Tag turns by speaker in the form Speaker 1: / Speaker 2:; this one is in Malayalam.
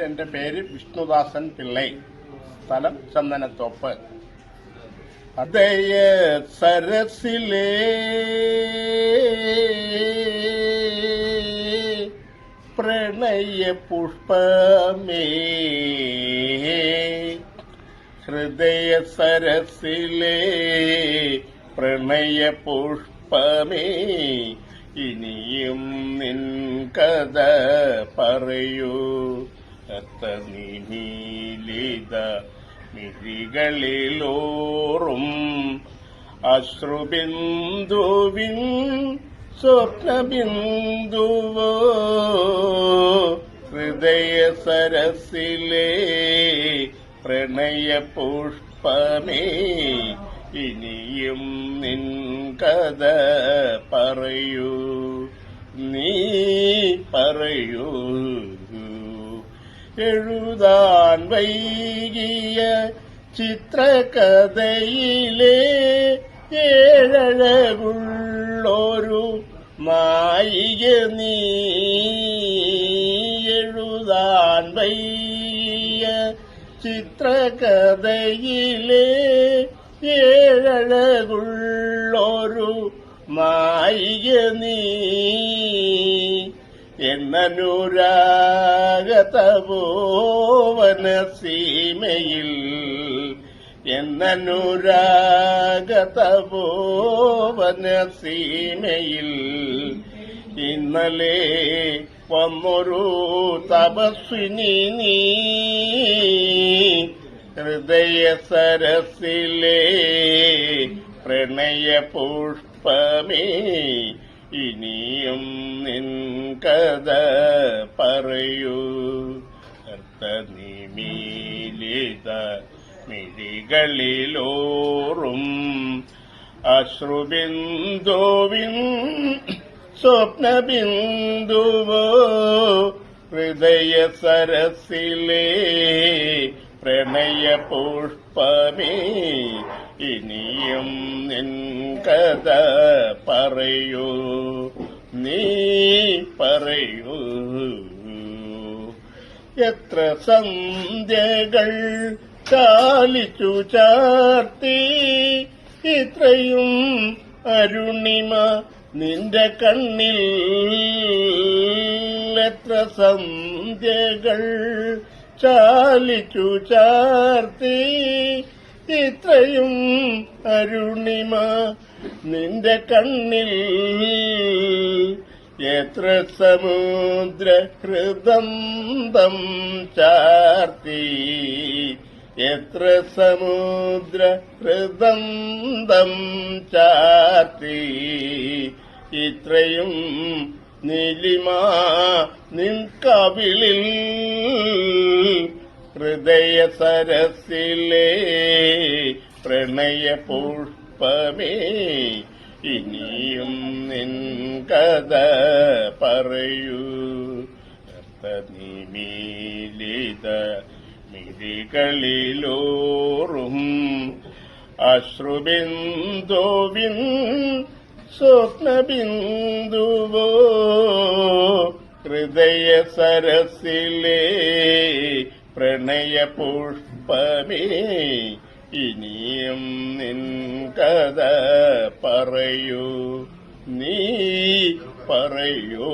Speaker 1: എന്റെ പേര് വിഷ്ണുദാസൻ പിള്ളൈ, സ്ഥലം ചന്ദനത്തോപ്പ്. ഹൃദയ സരസിലെ പ്രണയ പുഷ്പമേ, ഹൃദയ സരസിലെ പ്രണയ പുഷ്പമേ, ഇനിയും നിൻ കഥ പറയൂ. നീലീത മിഴികളിലോറും അശ്രുബിന്ദുവിൻ സ്വപ്നബിന്ദുവോ, ഹൃദയ സരസിലെ പ്രണയ പുഷ്പമേ, ഇനിയും നിൻ കഥ പറയൂ, നീ പറയൂ. എഴുതാൻ വൈകിയ ചിത്രകഥയിലെ ഏഴഴകുള്ളൊരു നായിക നീ, എഴുതാൻ വൈകിയ ചിത്രകഥയിലെ ഏഴഴകുള്ളൊരു നായിക നീ, എന്നനുരാഗതപോവന സീമയിൽ, എന്നനുരാഗതപോവന സീമയിൽ, ഇന്നലെ വന്നൊരു തപസ്വിനി നീ, ഹൃദയ സരസിലെ പ്രണയ പുഷ്പമേ, ഇനിയും നിൻ കഥ പറയൂ. അർത്ഥനിമീലിത മിഴികളിലോറും അശ്രുബിന്ദുവിൻ സ്വപ്നബിന്ദുവോ, ഹൃദയ സരസിലെ പ്രണയ പുഷ്പമേ, ഇനിയും നിൻ കഥ പറയൂ, നീ പറയൂ. എത്ര സന്ധ്യകൾ ചാലിച്ചു ചാർത്തി, ഇത്രയും അരുണിമ നിന്റെ കണ്ണിൽ, എത്ര സന്ധ്യകൾ ചാലിച്ചു ചാർത്തി, ഇത്രയും അരുണിമ നിന്റെ കണ്ണിൽ, എത്ര സമുദ്ര ഹൃദന്തം ചാർത്തി, എത്ര സമുദ്ര ഹൃദന്തം ചാർത്തി, ഇത്രയും നീലിമ നിൻ കവിളിൽ, ഹൃദയ സരസിലെ പ്രണയ പുഷ്പമേ, ഇനിയും നിൻ കഥ പറയൂ. നിമീലിത മിഴികളിലോറും അശ്രുബിന്ദുവിൻ സ്വപ്നബിന്ദുവോ, ഹൃദയ സരസിലെ പ്രണയ പുഷ്പമേ, ഇനിയും നിൻ കഥ പറയൂ, നീ പറയൂ.